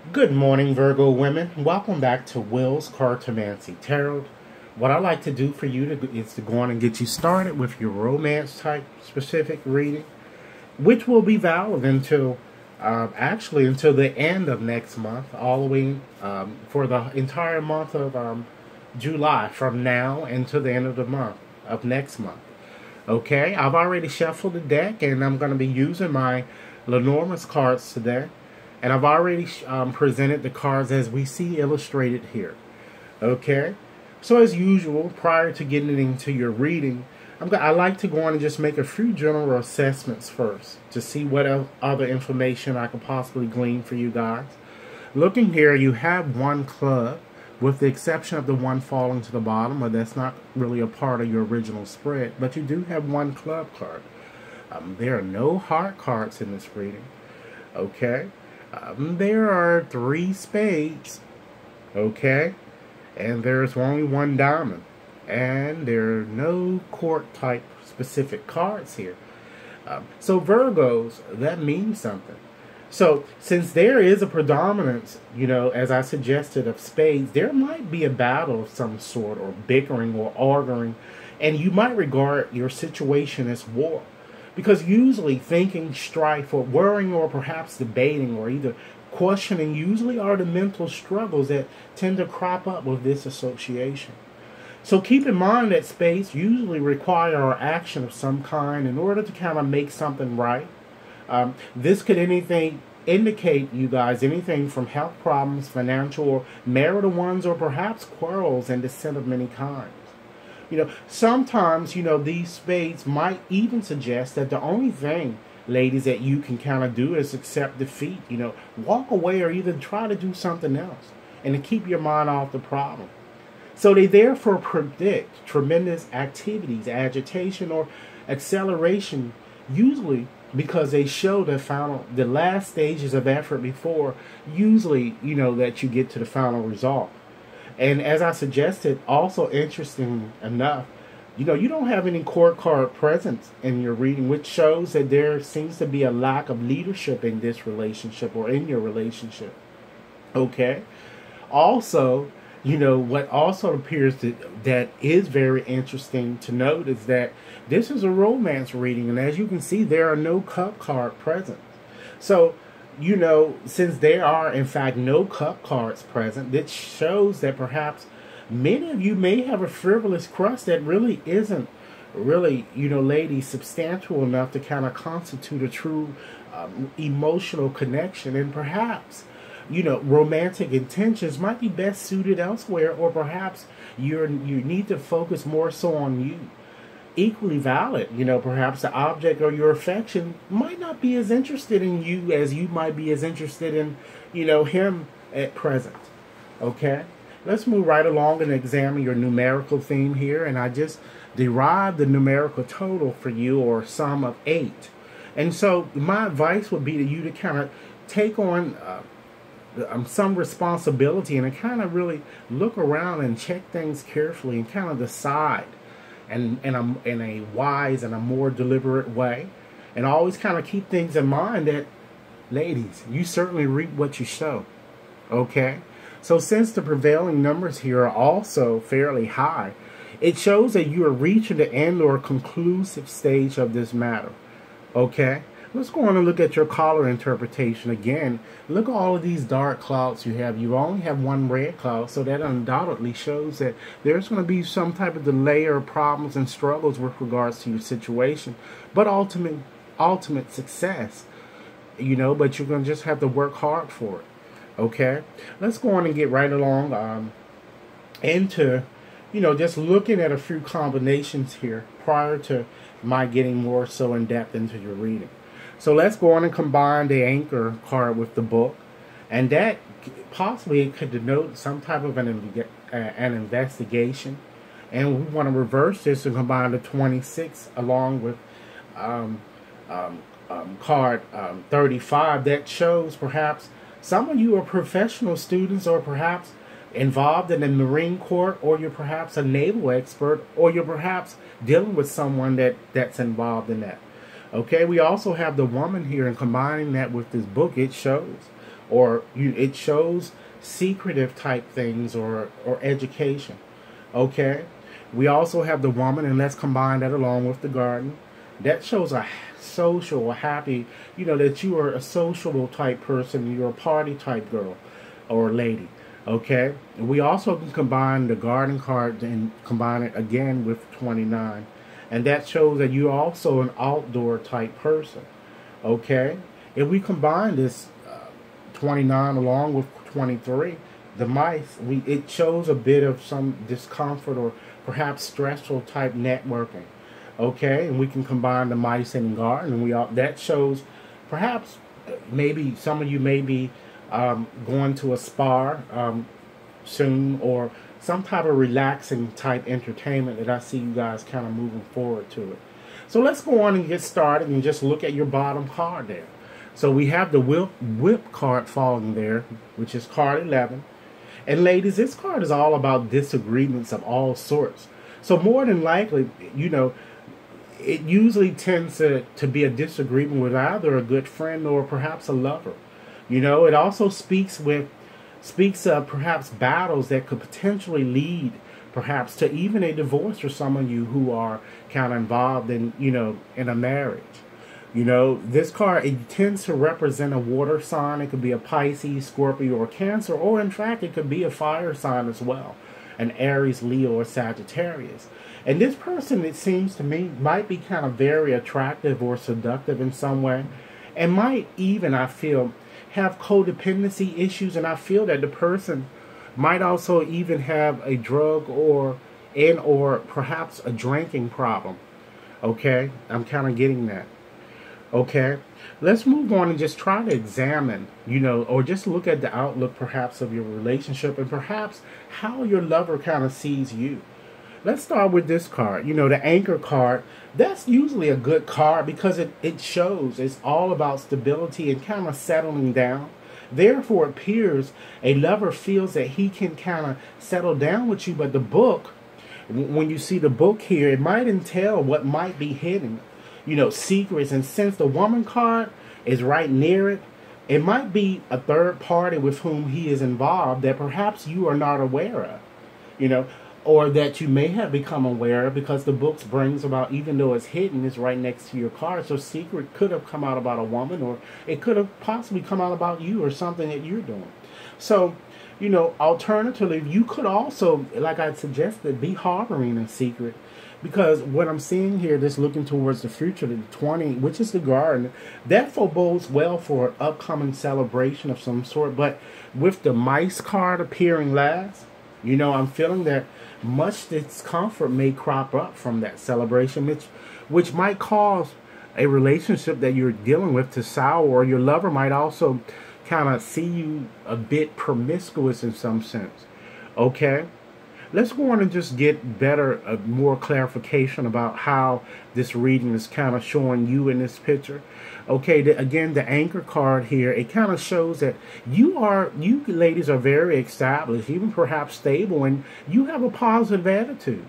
Good morning, Virgo women. Welcome back to Will's Cartomancy Tarot. What I like to do for you is to go on and get you started with your romance type specific reading, which will be valid until until the end of next month, all the way for the entire month of July, from now until the end of the month of next month. Okay, I've already shuffled the deck, and I'm going to be using my Lenormand's cards today. And I've already presented the cards as we see illustrated here. Okay? So as usual, prior to getting into your reading, I like to go on and just make a few general assessments first to see what other information I could possibly glean for you guys. Looking here, you have one club, with the exception of the one falling to the bottom, but that's not really a part of your original spread. But you do have one club card. There are no heart cards in this reading. Okay? There are 3 spades, okay, and there's only 1 diamond, and there are no court type specific cards here. So Virgos, that means something. So since there is a predominance, as I suggested, of spades, there might be a battle of some sort, or bickering or arguing, and you might regard your situation as war. Because usually thinking, strife, or worrying, or perhaps debating, or either questioning, usually are the mental struggles that tend to crop up with this association. So keep in mind that spades usually require our action of some kind in order to kind of make something right. This could indicate, you guys, anything from health problems, financial or marital ones, or perhaps quarrels and dissent of many kinds. Sometimes, these spades might even suggest that the only thing, ladies, that you can kind of do is accept defeat. Walk away or either try to do something else and to keep your mind off the problem. So they therefore predict tremendous activities, agitation, or acceleration, usually because they show the last stages of effort before, usually, that you get to the final result. And as I suggested, also interesting enough, you don't have any court card present in your reading, which shows that there seems to be a lack of leadership in this relationship or in your relationship. Okay? Also, what also appears that is very interesting to note is that this is a romance reading, and as you can see, there are no cup card present. So, since there are, in fact, no cup cards present, this shows that perhaps many of you may have a frivolous crush that really isn't really, ladies, substantial enough to kind of constitute a true emotional connection. And perhaps, romantic intentions might be best suited elsewhere, or perhaps you need to focus more so on you. Equally valid, perhaps the object or your affection might not be as interested in you as you might be as interested in, him at present. Okay? Let's move right along and examine your numerical theme here. And I just derived the numerical total for you, or sum of 8. And so my advice would be to you to kind of take on some responsibility and to kind of really look around and check things carefully and kind of decide in a wise and a more deliberate way. And always kind of keep things in mind that, ladies, you certainly reap what you sow. Okay? So since the prevailing numbers here are also fairly high, it shows that you are reaching the end or conclusive stage of this matter. Okay? Let's go on and look at your color interpretation again. Look at all of these dark clouds you have. You only have one red cloud, so that undoubtedly shows that there's going to be some type of delay or problems and struggles with regards to your situation. But ultimate success, but you're going to just have to work hard for it. Okay? Let's go on and get right along into, just looking at a few combinations here prior to my getting more so in depth into your reading. So let's go on and combine the anchor card with the book. And that possibly could denote some type of an investigation. And we want to reverse this and combine the 26 along with card 35. That shows perhaps some of you are professional students, or perhaps involved in the Marine Corps, or you're perhaps a naval expert, or you're perhaps dealing with someone that's involved in that. Okay, we also have the woman here, and combining that with this book, it shows or it shows secretive type things, or education. Okay, we also have the woman, and let's combine that along with the garden. That shows a social, a happy, that you are a sociable type person. You're a party type girl or lady. Okay, we also can combine the garden card and combine it again with 29, and that shows that you're also an outdoor type person. Okay, if we combine this 29 along with 23, the mice, it shows a bit of some discomfort or perhaps stressful type networking. Okay, and we can combine the mice and garden, and that shows perhaps maybe some of you may be going to a spa soon, or some type of relaxing type entertainment that I see you guys kind of moving forward to it. So let's go on and get started and just look at your bottom card there. So we have the whip card falling there, which is card 11. And ladies, this card is all about disagreements of all sorts. So more than likely, it usually tends to be a disagreement with either a good friend or perhaps a lover. It also speaks of perhaps battles that could potentially lead perhaps to even a divorce for some of you who are kind of involved in a marriage. This card, it tends to represent a water sign. It could be a Pisces, Scorpio, or Cancer, or in fact it could be a fire sign as well, an Aries, Leo, or Sagittarius. And this person, it seems to me, might be kind of very attractive or seductive in some way, and might even, I feel, have codependency issues. And I feel that the person might also even have a drug or perhaps a drinking problem. Okay, I'm kind of getting that. Okay, let's move on and just try to examine, or just look at the outlook perhaps of your relationship, and perhaps how your lover kind of sees you. Let's start with this card. The anchor card, that's usually a good card because it shows it's all about stability and kind of settling down. Therefore, it appears a lover feels that he can kind of settle down with you. But the book, when you see the book here, it might entail what might be hidden, secrets. And since the woman card is right near it, it might be a third party with whom he is involved that perhaps you are not aware of, or that you may have become aware of, because the book brings about, even though it's hidden, it's right next to your card. So secret could have come out about a woman, or it could have possibly come out about you or something that you're doing. So, alternatively, you could also, like I suggested, be harboring a secret. Because what I'm seeing here, this looking towards the future, the 20, which is the garden, that forebodes well for an upcoming celebration of some sort. But with the mice card appearing last, I'm feeling that much discomfort may crop up from that celebration, which might cause a relationship that you're dealing with to sour, or your lover might also kind of see you a bit promiscuous in some sense. Okay? Let's go on and just get more clarification about how this reading is kind of showing you in this picture. Okay, again, the anchor card here, it kind of shows that you ladies are very established, even perhaps stable, and you have a positive attitude,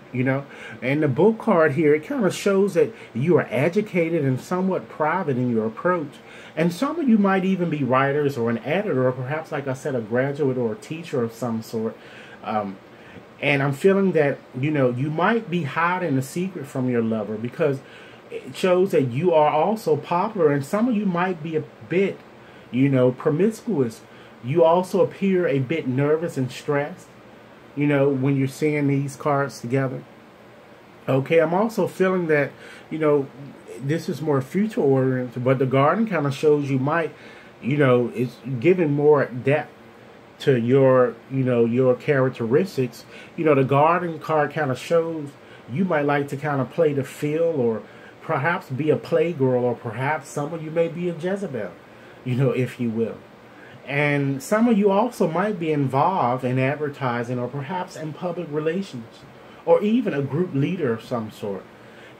And the book card here, it kind of shows that you are educated and somewhat private in your approach. And some of you might even be writers or an editor, or perhaps, like I said, a graduate or a teacher of some sort. And I'm feeling that, you might be hiding a secret from your lover, because it shows that you are also popular, and some of you might be a bit, promiscuous. You also appear a bit nervous and stressed, when you're seeing these cards together. Okay, I'm also feeling that, this is more future oriented, but the garden kind of shows you might, it's giving more depth to your characteristics. The garden card kind of shows you might like to kind of play the field, or perhaps be a playgirl, or perhaps some of you may be a Jezebel, if you will. And some of you also might be involved in advertising, or perhaps in public relations, or even a group leader of some sort.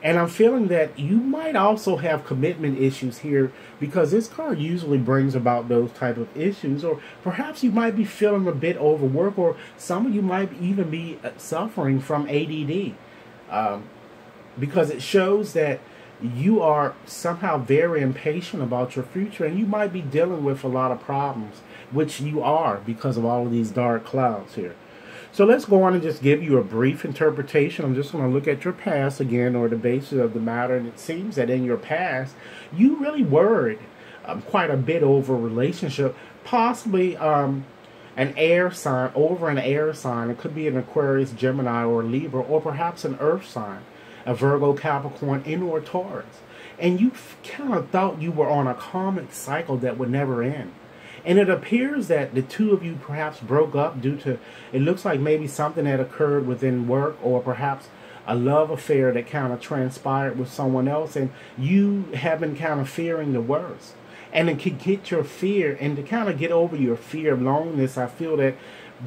And I'm feeling that you might also have commitment issues here, because this card usually brings about those type of issues. Or perhaps you might be feeling a bit overworked, or some of you might even be suffering from ADD, because it shows that you are somehow very impatient about your future, and you might be dealing with a lot of problems which you are because of all of these dark clouds here. So let's go on and just give you a brief interpretation. I'm just going to look at your past again, or the basis of the matter. And it seems that in your past, you really worried quite a bit over a relationship, possibly an air sign, over an air sign. It could be an Aquarius, Gemini, or Libra, or perhaps an earth sign, a Virgo, Capricorn, and or Taurus. And you kind of thought you were on a karmic cycle that would never end. And it appears that the two of you perhaps broke up due to, it looks like maybe something that occurred within work, or perhaps a love affair that kind of transpired with someone else, and you have been kind of fearing the worst. And to get your fear, and to kind of get over your fear of loneliness, I feel that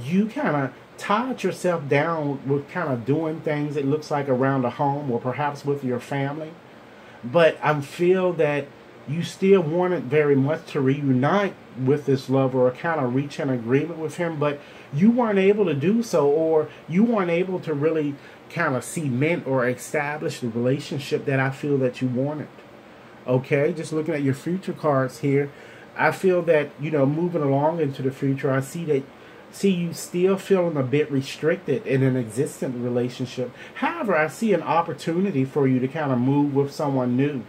you kind of tied yourself down with kind of doing things, it looks like, around the home, or perhaps with your family. But I feel that you still wanted very much to reunite with this lover, or kind of reach an agreement with him, but you weren't able to do so, or you weren't able to really kind of cement or establish the relationship that I feel that you wanted. Okay, just looking at your future cards here, I feel that, you know, moving along into the future, I see you still feeling a bit restricted in an existing relationship. However, I see an opportunity for you to kind of move with someone new.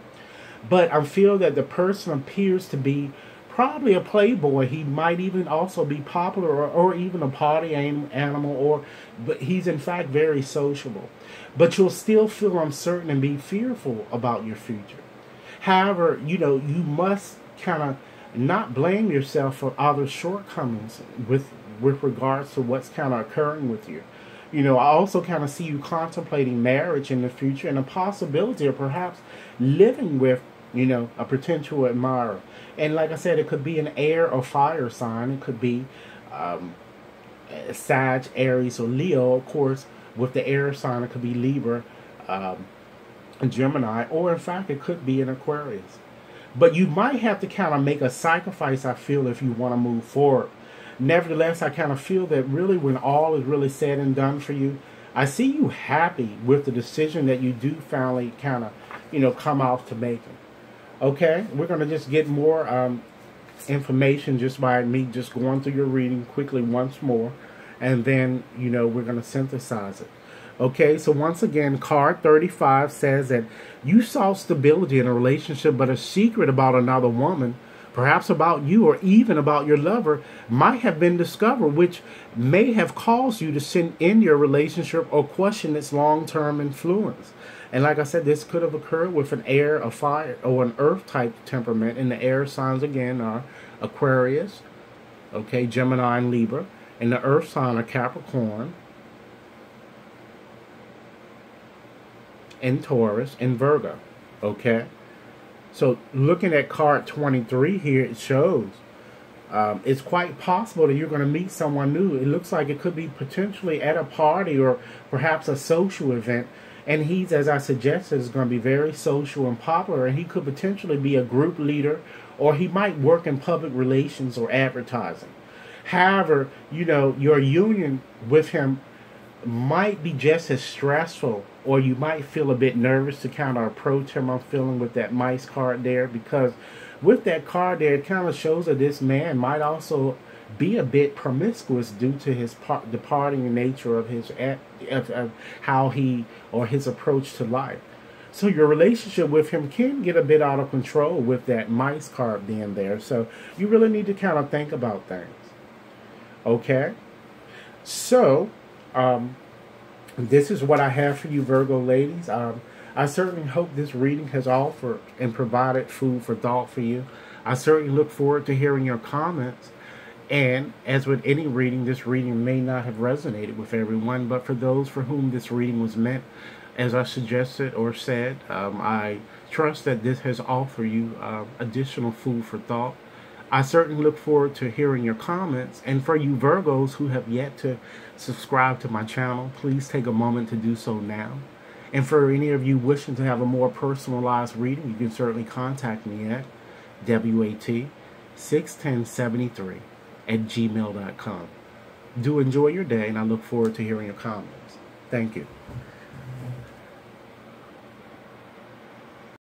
But I feel that the person appears to be probably a playboy. He might even also be popular, or even a party animal, but he's in fact very sociable. But you'll still feel uncertain and be fearful about your future. However, you know, you must kind of not blame yourself for other shortcomings with regards to what's kind of occurring with you. You know, I also kind of see you contemplating marriage in the future, and a possibility of perhaps living with, you know, a potential admirer. And like I said, it could be an air or fire sign. It could be Sag, Aries, or Leo. Of course, with the air sign, it could be Libra, Gemini, or in fact, it could be an Aquarius. But you might have to kind of make a sacrifice, I feel, if you want to move forward. Nevertheless, I kind of feel that really, when all is really said and done for you, I see you happy with the decision that you do finally kind of, you know, come out to making. Okay, we're going to just get more information just by me just going through your reading quickly once more. And then, you know, we're going to synthesize it. Okay, so once again, card 35 says that you saw stability in a relationship, but a secret about another woman, perhaps about you or even about your lover, might have been discovered, which may have caused you to end your relationship or question its long-term influence. And like I said, this could have occurred with an air, a fire, or an earth type temperament. And the air signs again are Aquarius, okay, Gemini, and Libra. And the earth sign are Capricorn, and Taurus, and Virgo. Okay, so looking at card 23 here, it shows it's quite possible that you're going to meet someone new. It looks like it could be potentially at a party or perhaps a social event. And he's, as I suggested, is going to be very social and popular. And he could potentially be a group leader, or he might work in public relations or advertising. However, you know, your union with him might be just as stressful, or you might feel a bit nervous to kind of approach him. I'm feeling with that mice card there, because with that card there, it kind of shows that this man might also be a bit promiscuous due to his the partying nature of his of how he, or his approach to life. So your relationship with him can get a bit out of control with that mice card being there. So you really need to kind of think about things. Okay, so this is what I have for you, Virgo ladies. I certainly hope this reading has offered and provided food for thought for you. I certainly look forward to hearing your comments. And as with any reading, this reading may not have resonated with everyone, but for those for whom this reading was meant, as I suggested or said, I trust that this has offered you additional food for thought. I certainly look forward to hearing your comments. And for you Virgos who have yet to subscribe to my channel, please take a moment to do so now. And for any of you wishing to have a more personalized reading, you can certainly contact me at WAT61073@gmail.com. Do enjoy your day, and I look forward to hearing your comments. Thank you.